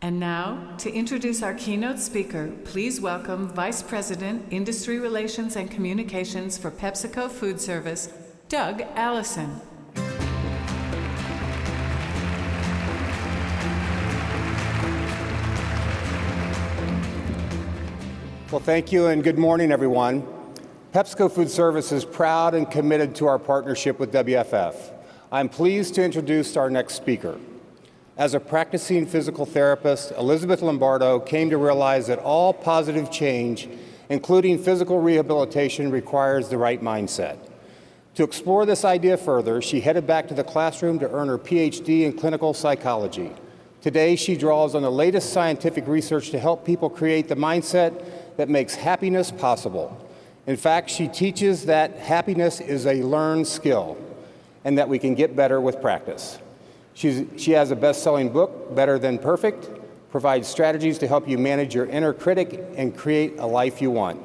And now, to introduce our keynote speaker, please welcome Vice President, Industry Relations and Communications for PepsiCo Food Service, Doug Allison. Well, thank you and good morning, everyone. PepsiCo Food Service is proud and committed to our partnership with WFF. I'm pleased to introduce our next speaker. As a practicing physical therapist, Elizabeth Lombardo came to realize that all positive change, including physical rehabilitation, requires the right mindset. To explore this idea further, she headed back to the classroom to earn her PhD in clinical psychology. Today, she draws on the latest scientific research to help people create the mindset that makes happiness possible. In fact, she teaches that happiness is a learned skill and that we can get better with practice. She has a best-selling book, Better Than Perfect, provides strategies to help you manage your inner critic and create a life you want.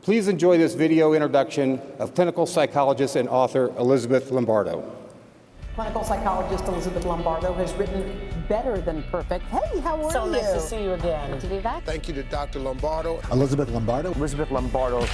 Please enjoy this video introduction of clinical psychologist and author Elizabeth Lombardo. Clinical psychologist Elizabeth Lombardo has written Better Than Perfect. Hey, how are you? So nice to see you again. Good to be back. Thank you to Dr. Lombardo. Elizabeth Lombardo. Elizabeth Lombardo.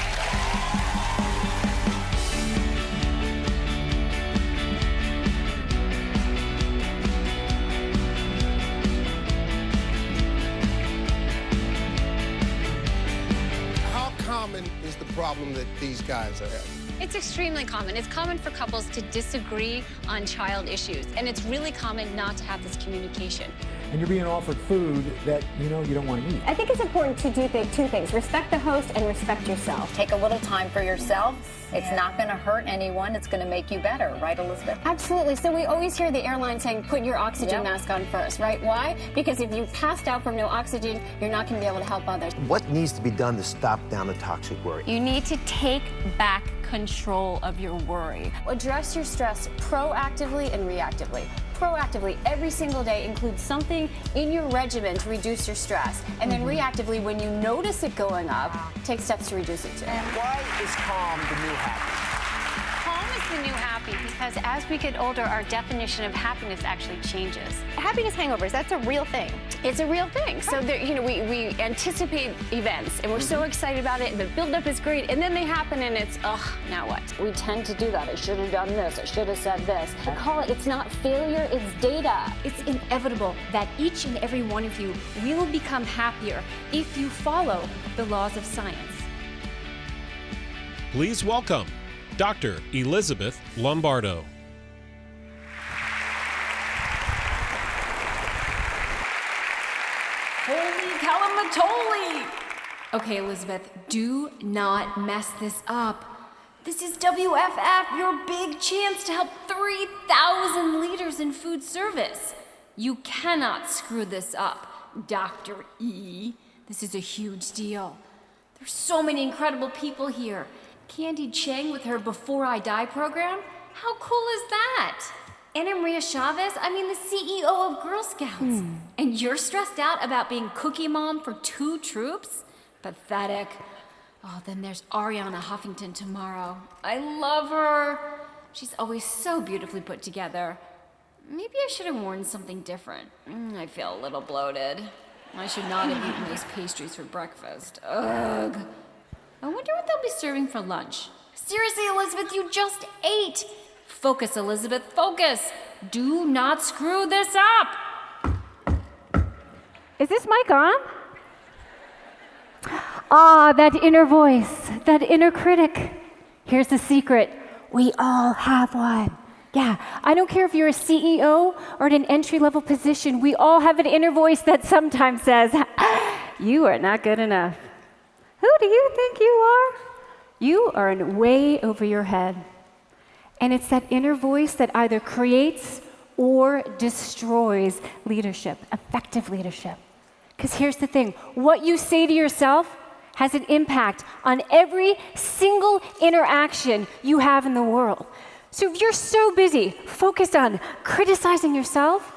How common is the problem that these guys are having? It's extremely common. It's common for couples to disagree on child issues, and it's really common not to have this communication. And you're being offered food that you know you don't want to eat. I think it's important to do two things. Respect the host and respect yourself. Take a little time for yourself. It's not going to hurt anyone. It's going to make you better. Right, Elizabeth? Absolutely. So we always hear the airline saying, put your oxygen mask on first, right? Why? Because if you passed out from no oxygen, you're not going to be able to help others. What needs to be done to stop down the toxic worry? You need to take back control of your worry. Address your stress proactively and reactively. Proactively, every single day, include something in your regimen to reduce your stress. And then reactively, when you notice it going up, take steps to reduce it too. And why is calm the new happy? Calm is the new happy because as we get older, our definition of happiness actually changes. Happiness hangovers, that's a real thing. It's a real thing. So there, we anticipate events and we're so excited about it and the buildup is great and then they happen and it's, now what? We tend to do that. I should have done this. I should have said this. I call it, it's not failure, it's data. It's inevitable that each and every one of you will become happier if you follow the laws of science. Please welcome Dr. Elizabeth Lombardo. Holy calamatoli! Okay, Elizabeth, do not mess this up. This is WFF, your big chance to help 3,000 leaders in food service. You cannot screw this up, Dr. E. This is a huge deal. There's so many incredible people here. Candy Chang with her Before I Die program? How cool is that? Ana Maria Chavez, the CEO of Girl Scouts. And you're stressed out about being cookie mom for 2 troops? Pathetic. Oh, then there's Ariana Huffington tomorrow. I love her. She's always so beautifully put together. Maybe I should have worn something different. I feel a little bloated. I should not have eaten those pastries for breakfast. Ugh. I wonder what they'll be serving for lunch. Seriously, Elizabeth, you just ate. Focus, Elizabeth, focus. Do not screw this up. Is this mic on? That inner voice, that inner critic. Here's the secret. We all have one. Yeah, I don't care if you're a CEO or in an entry-level position. We all have an inner voice that sometimes says, you are not good enough. Who do you think you are? You are in way over your head. And it's that inner voice that either creates or destroys leadership, effective leadership. Because here's the thing, what you say to yourself has an impact on every single interaction you have in the world. So if you're so busy, focused on criticizing yourself,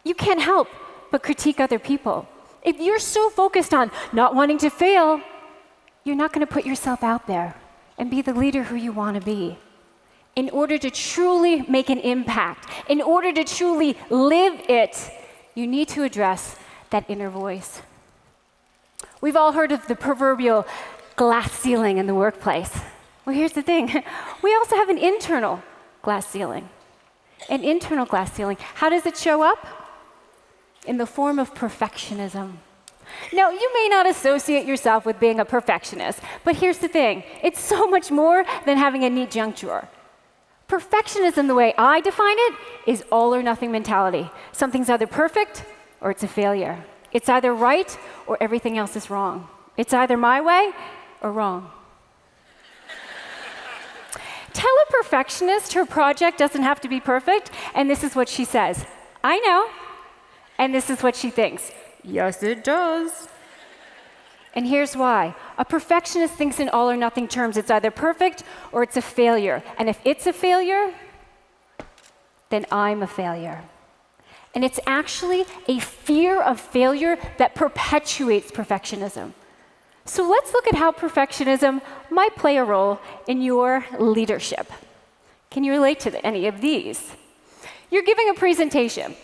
you can't help but critique other people. If you're so focused on not wanting to fail, you're not going to put yourself out there and be the leader who you want to be. In order to truly make an impact, in order to truly live it, you need to address that inner voice. We've all heard of the proverbial glass ceiling in the workplace. Well, here's the thing. We also have an internal glass ceiling. An internal glass ceiling. How does it show up? In the form of perfectionism. Now, you may not associate yourself with being a perfectionist, but here's the thing. It's so much more than having a neat junk drawer. Perfectionism, the way I define it, is all or nothing mentality. Something's either perfect or it's a failure. It's either right or everything else is wrong. It's either my way or wrong. Tell a perfectionist her project doesn't have to be perfect, and this is what she says. I know. And this is what she thinks. Yes, it does. And here's why. A perfectionist thinks in all or nothing terms. It's either perfect or it's a failure. And if it's a failure, then I'm a failure. And it's actually a fear of failure that perpetuates perfectionism. So let's look at how perfectionism might play a role in your leadership. Can you relate to any of these? You're giving a presentation.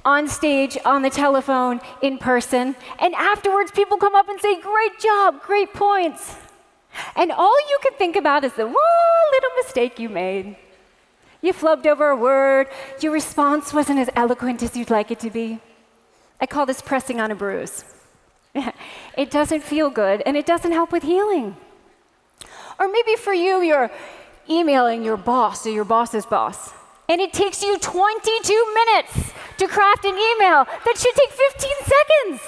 On stage, on the telephone, in person, and afterwards people come up and say, great job, great points. And all you can think about is the one little mistake you made. You flubbed over a word, your response wasn't as eloquent as you'd like it to be. I call this pressing on a bruise. It doesn't feel good, and it doesn't help with healing. Or maybe for you, you're emailing your boss or your boss's boss, and it takes you 22 minutes to craft an email that should take 15 seconds.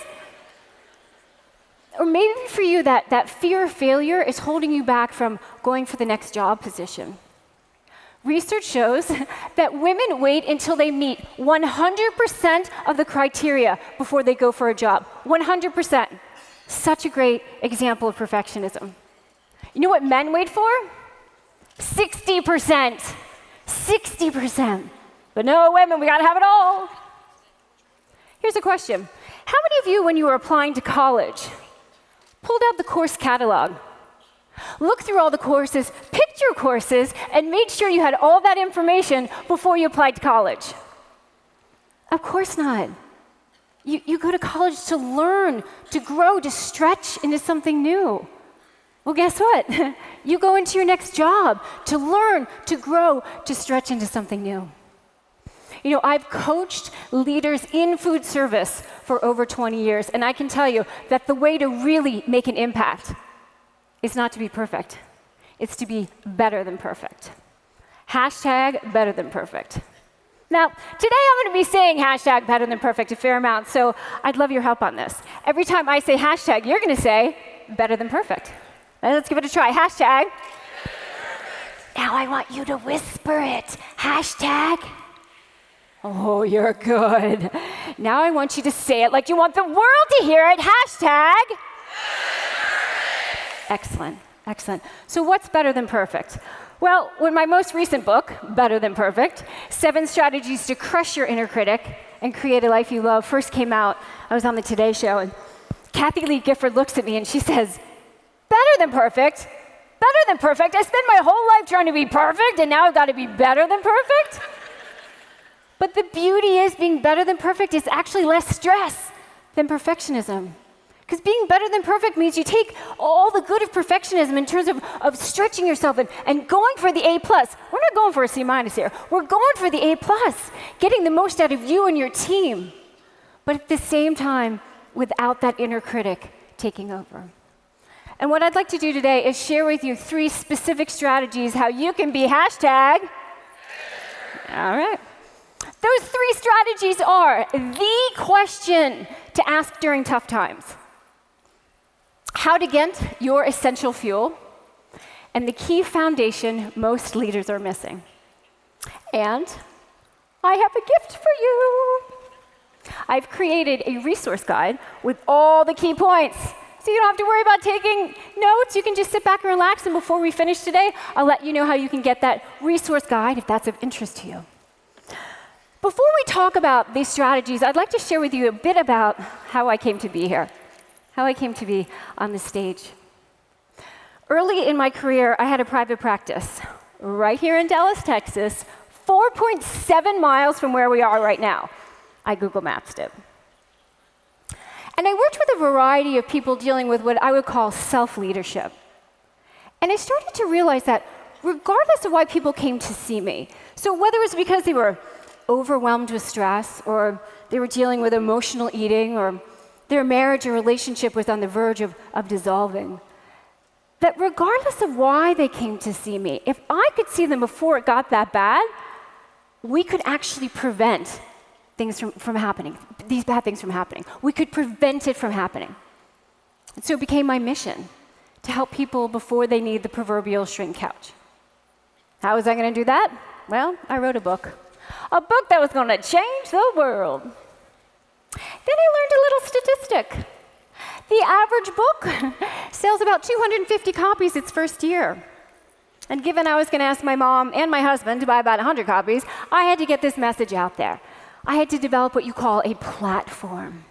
Or maybe for you, that fear of failure is holding you back from going for the next job position. Research shows that women wait until they meet 100% of the criteria before they go for a job. 100%. Such a great example of perfectionism. You know what men wait for? 60%. 60%. But no, women, we gotta have it all. Here's a question. How many of you, when you were applying to college, pulled out the course catalog, looked through all the courses, picked your courses, and made sure you had all that information before you applied to college? Of course not. You go to college to learn, to grow, to stretch into something new. Well, guess what? You go into your next job to learn, to grow, to stretch into something new. You know, I've coached leaders in food service for over 20 years, and I can tell you that the way to really make an impact is not to be perfect. It's to be better than perfect. Hashtag better than perfect. Now, today I'm going to be saying hashtag better than perfect a fair amount, so I'd love your help on this. Every time I say hashtag, you're going to say better than perfect. Let's give it a try. Hashtag. Now I want you to whisper it. Hashtag. Oh, you're good. Now I want you to say it like you want the world to hear it. Hashtag. Excellent, excellent. So what's better than perfect? Well, when my most recent book, Better Than Perfect, 7 Strategies to Crush Your Inner Critic and Create a Life You Love, first came out, I was on the Today Show, and Kathy Lee Gifford looks at me and she says, better than perfect? Better than perfect? I spent my whole life trying to be perfect, and now I've got to be better than perfect? But the beauty is being better than perfect is actually less stress than perfectionism. Because being better than perfect means you take all the good of perfectionism in terms of stretching yourself and going for the A+. We're not going for a C- here. We're going for the A+, getting the most out of you and your team. But at the same time, without that inner critic taking over. And what I'd like to do today is share with you 3 specific strategies how you can be hashtag. All right. Those 3 strategies are the question to ask during tough times, how to get your essential fuel, and the key foundation most leaders are missing. And I have a gift for you. I've created a resource guide with all the key points. So you don't have to worry about taking notes. You can just sit back and relax. And before we finish today, I'll let you know how you can get that resource guide if that's of interest to you. Before we talk about these strategies, I'd like to share with you a bit about how I came to be here, how I came to be on the stage. Early in my career, I had a private practice right here in Dallas, Texas, 4.7 miles from where we are right now. I Google Mapped it. And I worked with a variety of people dealing with what I would call self-leadership. And I started to realize that regardless of why people came to see me, so whether it was because they were overwhelmed with stress, or they were dealing with emotional eating, or their marriage or relationship was on the verge of dissolving, that regardless of why they came to see me, if I could see them before it got that bad, we could actually prevent things from happening, these bad things from happening. We could prevent it from happening. And so it became my mission to help people before they need the proverbial shrink couch. How was I going to do that? Well, I wrote a book that was going to change the world. Then I learned a little statistic. The average book sells about 250 copies its first year. And given I was going to ask my mom and my husband to buy about 100 copies, I had to get this message out there. I had to develop what you call a platform.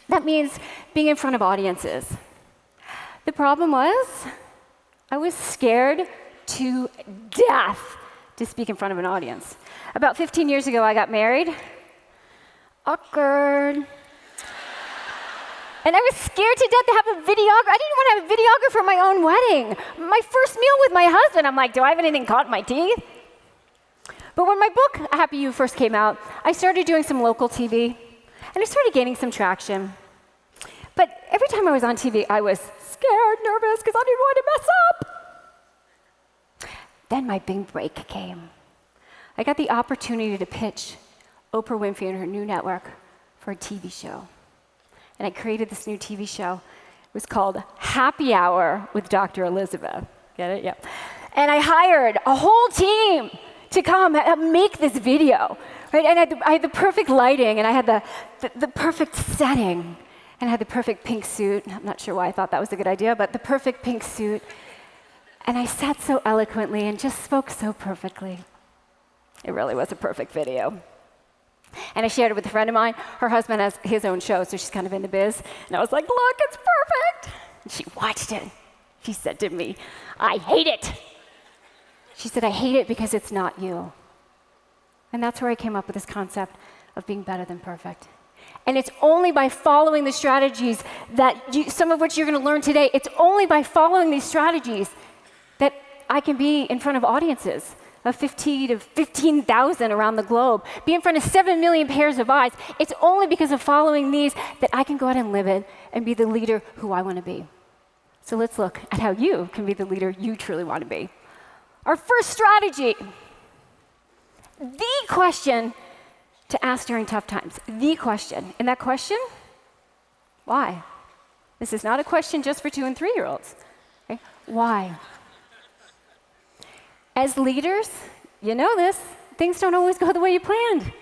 That means being in front of audiences. The problem was, I was scared to death to speak in front of an audience. About 15 years ago, I got married. Awkward. And I was scared to death to have a videographer. I didn't want to have a videographer for my own wedding. My first meal with my husband, I'm like, do I have anything caught in my teeth? But when my book, Happy You, first came out, I started doing some local TV, and I started gaining some traction. But every time I was on TV, I was scared, nervous, because I didn't want to mess up. Then my big break came. I got the opportunity to pitch Oprah Winfrey and her new network for a TV show. And I created this new TV show. It was called Happy Hour with Dr. Elizabeth. Get it? Yeah. And I hired a whole team to come and make this video. Right? And I had the perfect lighting, and I had the perfect setting, and I had the perfect pink suit. I'm not sure why I thought that was a good idea, but the perfect pink suit. And I sat so eloquently and just spoke so perfectly. It really was a perfect video. And I shared it with a friend of mine. Her husband has his own show, so she's kind of in the biz. And I was like, look, it's perfect. And she watched it. She said to me, I hate it. She said, I hate it because it's not you. And that's where I came up with this concept of being better than perfect. And it's only by following the strategies some of which you're going to learn today, it's only by following these strategies that I can be in front of audiences of 50 to 15,000 around the globe, be in front of 7 million pairs of eyes. It's only because of following these that I can go out and live it and be the leader who I want to be. So let's look at how you can be the leader you truly want to be. Our first strategy, the question to ask during tough times, the question. And that question, why? This is not a question just for 2 and 3-year-olds. Okay? Why? As leaders, you know this, things don't always go the way you planned,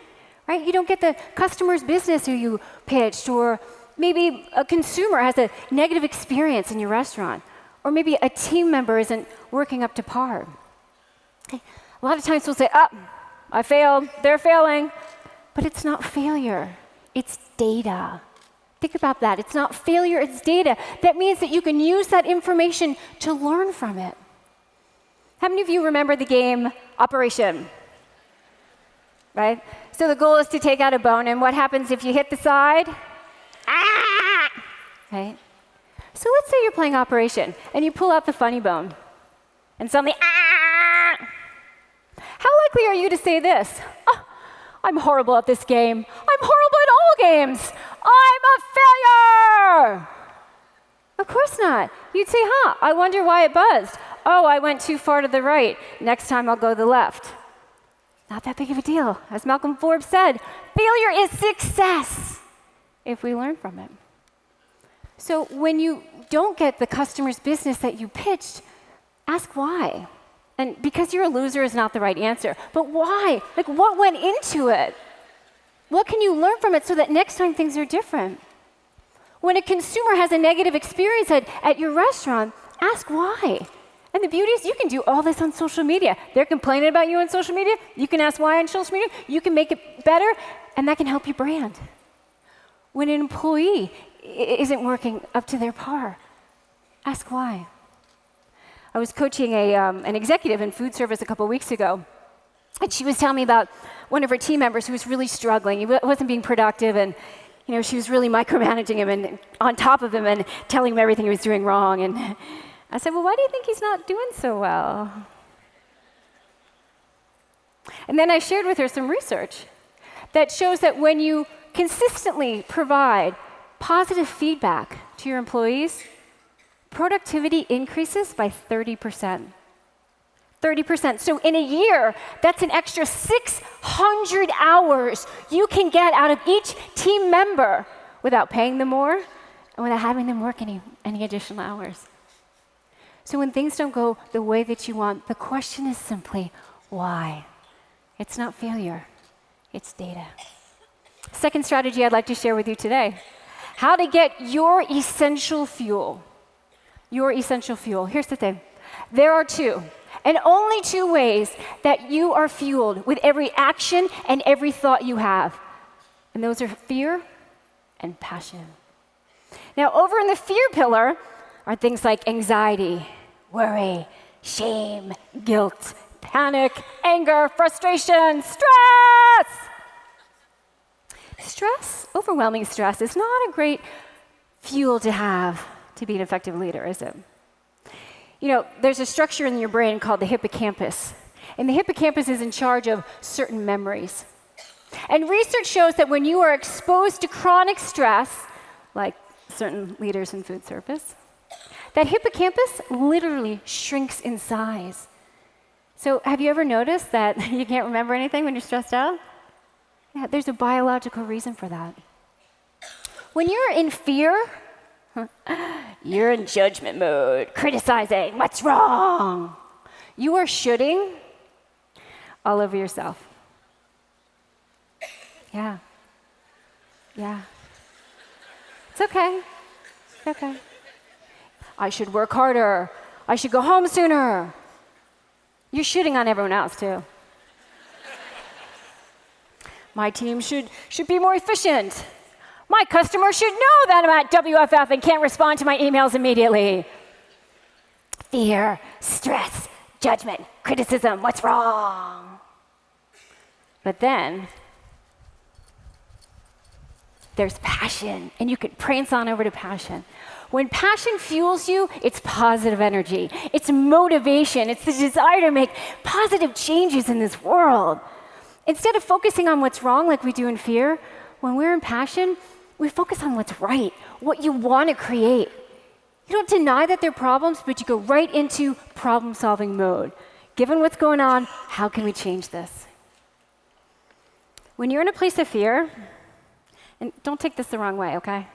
right? You don't get the customer's business who you pitched, or maybe a consumer has a negative experience in your restaurant, or maybe a team member isn't working up to par. Okay. A lot of times we'll say, I failed, they're failing, but it's not failure, it's data. Think about that. It's not failure, it's data. That means that you can use that information to learn from it. How many of you remember the game Operation? Right? So the goal is to take out a bone, and what happens if you hit the side? Right? So let's say you're playing Operation, and you pull out the funny bone, and suddenly, How likely are you to say this? Oh, I'm horrible at this game. I'm horrible at all games. I'm a failure. Of course not. You'd say, I wonder why it buzzed. Oh, I went too far to the right. Next time I'll go to the left. Not that big of a deal. As Malcolm Forbes said, failure is success if we learn from it. So when you don't get the customer's business that you pitched, ask why. And because you're a loser is not the right answer. But why? Like, what went into it? What can you learn from it so that next time things are different? When a consumer has a negative experience at your restaurant, ask why. And the beauty is you can do all this on social media. They're complaining about you on social media. You can ask why on social media. You can make it better, and that can help you brand. When an employee isn't working up to their par, ask why. I was coaching an executive in food service a couple weeks ago, and she was telling me about one of her team members who was really struggling. He wasn't being productive, and She was really micromanaging him and on top of him and telling him everything he was doing wrong. And I said, well, why do you think he's not doing so well? And then I shared with her some research that shows that when you consistently provide positive feedback to your employees, productivity increases by 30%. 30%. So in a year, that's an extra 600 hours you can get out of each team member without paying them more and without having them work any additional hours. So when things don't go the way that you want, the question is simply, why? It's not failure, it's data. Second strategy I'd like to share with you today, how to get your essential fuel. Your essential fuel. Here's the thing. There are two, and only two ways that you are fueled with every action and every thought you have. And those are fear and passion. Now, over in the fear pillar are things like anxiety, worry, shame, guilt, panic, anger, frustration, stress. Stress, overwhelming stress, is not a great fuel to have to be an effective leader, is it? There's a structure in your brain called the hippocampus. And the hippocampus is in charge of certain memories. And research shows that when you are exposed to chronic stress, like certain leaders in food service, that hippocampus literally shrinks in size. So have you ever noticed that you can't remember anything when you're stressed out? Yeah, there's a biological reason for that. When you're in fear, you're in judgment mode, criticizing what's wrong. You are shoulding all over yourself. Yeah. It's okay. It's okay. I should work harder. I should go home sooner. You're shooting on everyone else, too. My team should be more efficient. My customer should know that I'm at WFF and can't respond to my emails immediately. Fear, stress, judgment, criticism, what's wrong? But then there's passion, and you can prance on over to passion. When passion fuels you, it's positive energy. It's motivation. It's the desire to make positive changes in this world. Instead of focusing on what's wrong like we do in fear, when we're in passion, we focus on what's right, what you want to create. You don't deny that there are problems, but you go right into problem-solving mode. Given what's going on, how can we change this? When you're in a place of fear, and don't take this the wrong way, okay?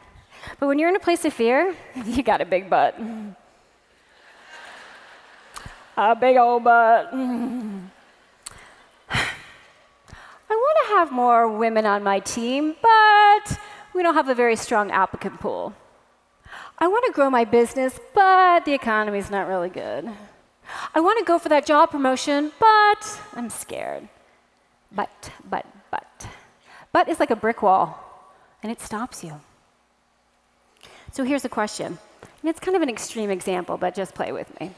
But when you're in a place of fear, you got a big butt. A big old butt. I want to have more women on my team, but we don't have a very strong applicant pool. I want to grow my business, but the economy's not really good. I want to go for that job promotion, but I'm scared. But is like a brick wall, and it stops you. So here's a question. And it's kind of an extreme example, but just play with me.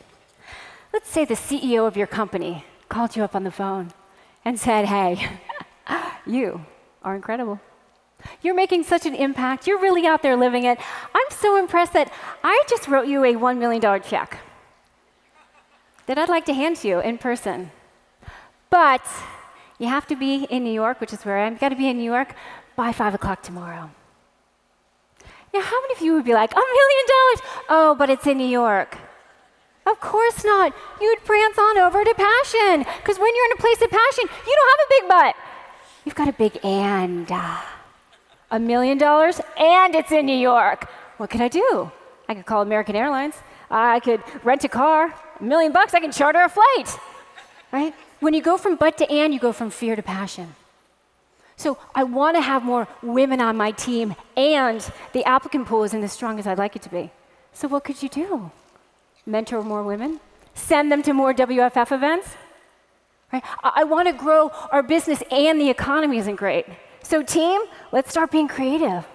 Let's say the CEO of your company called you up on the phone and said, hey, you are incredible. You're making such an impact. You're really out there living it. I'm so impressed that I just wrote you a $1 million check that I'd like to hand to you in person. But you have to be in New York, which is where I am. You've got to be in New York by 5 o'clock tomorrow. Now, how many of you would be like, $1 million? Oh, but it's in New York. Of course not. You'd prance on over to passion. Because when you're in a place of passion, you don't have a big butt. You've got a big and. $1 million, and it's in New York. What could I do? I could call American Airlines. I could rent a car. $1 million, I can charter a flight. Right? When you go from but to and, you go from fear to passion. So I want to have more women on my team, and the applicant pool isn't as strong as I'd like it to be. So what could you do? Mentor more women? Send them to more WFF events? Right? I want to grow our business, and the economy isn't great. So team, let's start being creative.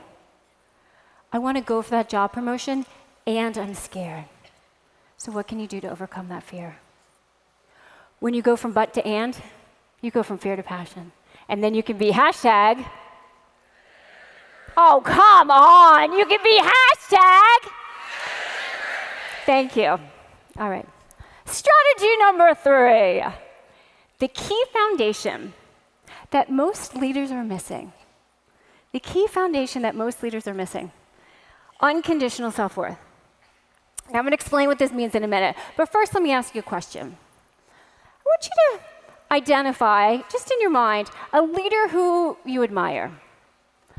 I want to go for that job promotion, and I'm scared. So what can you do to overcome that fear? When you go from but to and, you go from fear to passion. And then you can be hashtag Oh, come on. You can be hashtag. Thank you. All right. Strategy number 3. The key foundation that most leaders are missing. The key foundation that most leaders are missing. Unconditional self-worth. Now, I'm going to explain what this means in a minute. But first, let me ask you a question. I want you to identify, just in your mind, a leader who you admire.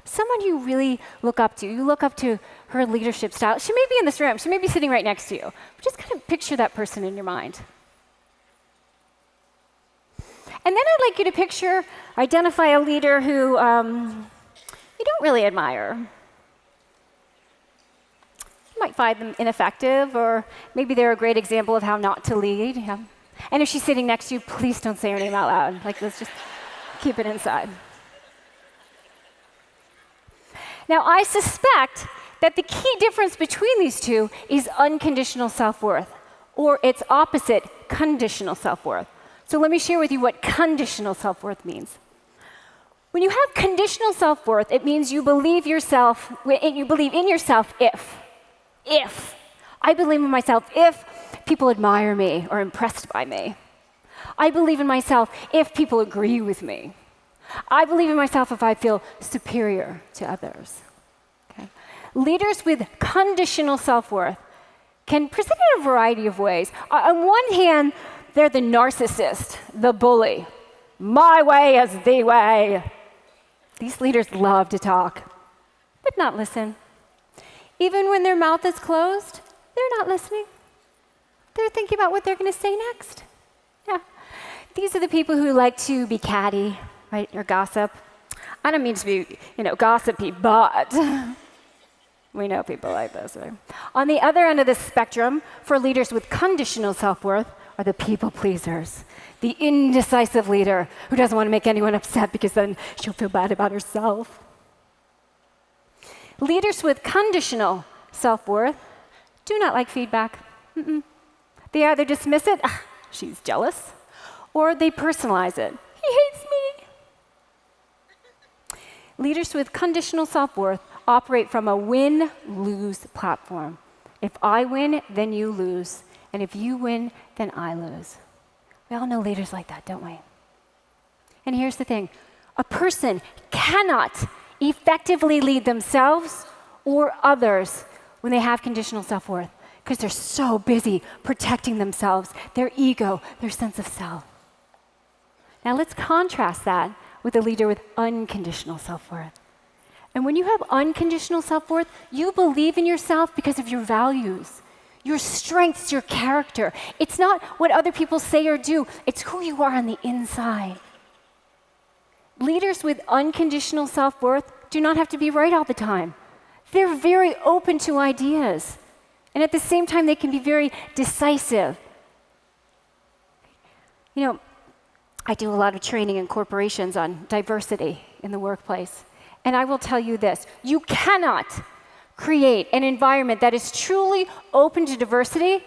Someone you really look up to. You look up to her leadership style. She may be in this room. She may be sitting right next to you. But just kind of picture that person in your mind. And then I'd like you to identify a leader who you don't really admire. You might find them ineffective, or maybe they're a great example of how not to lead. Yeah. And if she's sitting next to you, please don't say her name out loud. Like, let's just keep it inside. Now, I suspect that the key difference between these two is unconditional self-worth, or its opposite, conditional self-worth. So let me share with you what conditional self-worth means. When you have conditional self-worth, it means you believe in yourself if. I believe in myself if people admire me or are impressed by me. I believe in myself if people agree with me. I believe in myself if I feel superior to others. Okay? Leaders with conditional self-worth can present in a variety of ways. On one hand, they're the narcissist, the bully. My way is the way. These leaders love to talk, but not listen. Even when their mouth is closed, they're not listening. They're thinking about what they're going to say next. Yeah. These are the people who like to be catty, right, or gossip. I don't mean to be, gossipy, but we know people like this, right? On the other end of the spectrum, for leaders with conditional self-worth, are the people pleasers, the indecisive leader who doesn't want to make anyone upset because then she'll feel bad about herself. Leaders with conditional self-worth do not like feedback. They either dismiss it, she's jealous, or they personalize it. He hates me. Leaders with conditional self-worth operate from a win-lose platform. If I win, then you lose. And if you win, then I lose. We all know leaders like that, don't we? And here's the thing. A person cannot effectively lead themselves or others when they have conditional self-worth, because they're so busy protecting themselves, their ego, their sense of self. Now let's contrast that with a leader with unconditional self-worth. And when you have unconditional self-worth, you believe in yourself because of your values, your strengths, your character. It's not what other people say or do, it's who you are on the inside. Leaders with unconditional self-worth do not have to be right all the time. They're very open to ideas. And at the same time, they can be very decisive. I do a lot of training in corporations on diversity in the workplace. And I will tell you this, you cannot create an environment that is truly open to diversity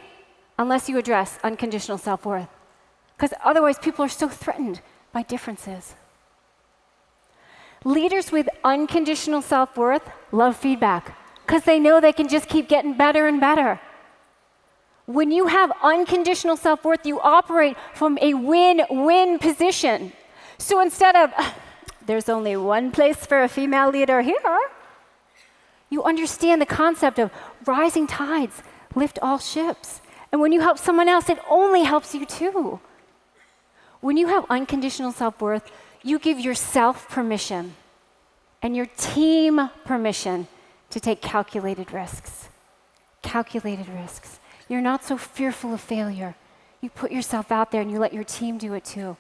unless you address unconditional self-worth. Because otherwise, people are so threatened by differences. Leaders with unconditional self-worth love feedback because they know they can just keep getting better and better. When you have unconditional self-worth, you operate from a win-win position. So instead of, there's only one place for a female leader here, you understand the concept of rising tides lift all ships. And when you help someone else, it only helps you too. When you have unconditional self-worth, you give yourself permission and your team permission to take calculated risks. Calculated risks. You're not so fearful of failure. You put yourself out there and you let your team do it too.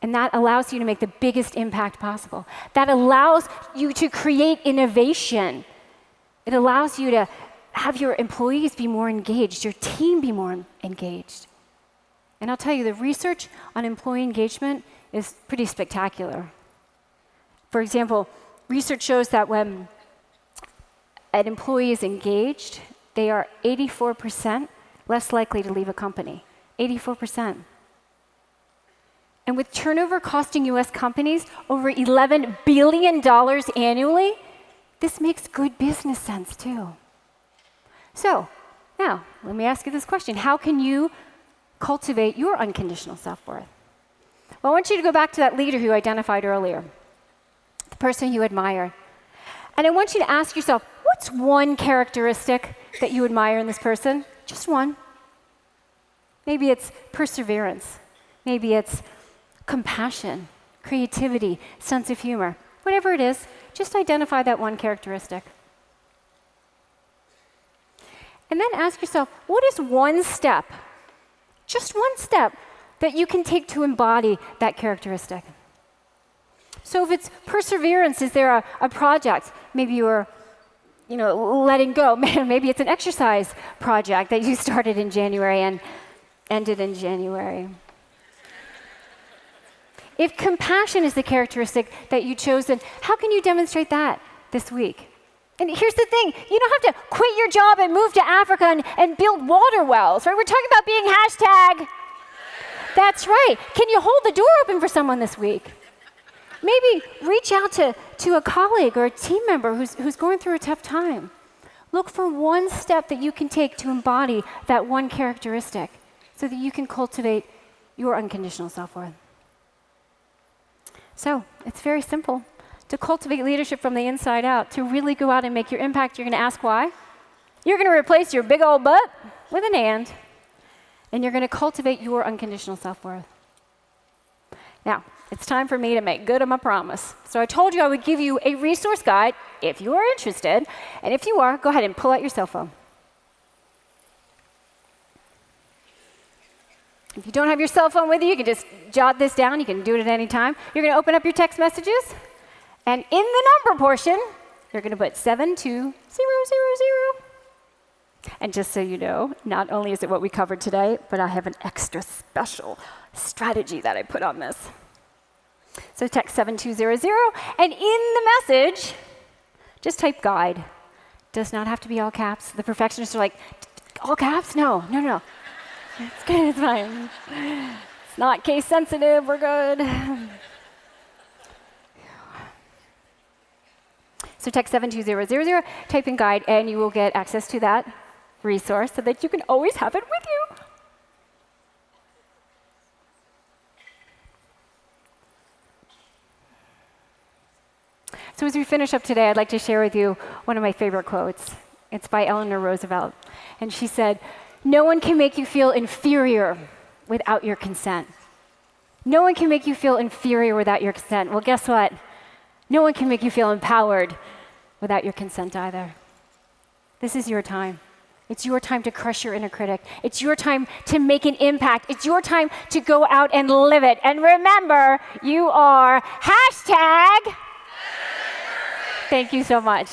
And that allows you to make the biggest impact possible. That allows you to create innovation. It allows you to have your employees be more engaged, your team be more engaged. And I'll tell you, the research on employee engagement is pretty spectacular. For example, research shows that when an employee is engaged, they are 84% less likely to leave a company. 84%. And with turnover costing US companies over $11 billion annually, this makes good business sense too. So, now, let me ask you this question. How can you cultivate your unconditional self-worth? Well, I want you to go back to that leader who you identified earlier, the person you admire. And I want you to ask yourself, what's one characteristic that you admire in this person? Just one. Maybe it's perseverance. Maybe it's compassion, creativity, sense of humor. Whatever it is, just identify that one characteristic. And then ask yourself, what is one step, just one step, that you can take to embody that characteristic? So if it's perseverance, is there a project? Maybe you're letting go. Maybe it's an exercise project that you started in January and ended in January. If compassion is the characteristic that you chose, then how can you demonstrate that this week? And here's the thing, you don't have to quit your job and move to Africa and build water wells, right? We're talking about being hashtag. That's right. Can you hold the door open for someone this week? Maybe reach out to a colleague or a team member who's going through a tough time. Look for one step that you can take to embody that one characteristic so that you can cultivate your unconditional self-worth. So it's very simple. To cultivate leadership from the inside out, to really go out and make your impact, you're going to ask why. You're going to replace your big old butt with an and you're going to cultivate your unconditional self-worth. Now, it's time for me to make good on my promise. So I told you I would give you a resource guide if you are interested. And if you are, go ahead and pull out your cell phone. If you don't have your cell phone with you, you can just jot this down. You can do it at any time. You're going to open up your text messages. And in the number portion, you're going to put 72000. And just so you know, not only is it what we covered today, but I have an extra special strategy that I put on this. So text 7200, and in the message, just type guide. Does not have to be all caps. The perfectionists are like, all caps? No. It's good, it's fine. It's not case sensitive, we're good. So text 72000, type in guide, and you will get access to that resource so that you can always have it with you. So as we finish up today, I'd like to share with you one of my favorite quotes. It's by Eleanor Roosevelt. And she said, "No one can make you feel inferior without your consent." No one can make you feel inferior without your consent. Well, guess what? No one can make you feel empowered without your consent either. This is your time. It's your time to crush your inner critic. It's your time to make an impact. It's your time to go out and live it. And remember, you are hashtag. Thank you so much.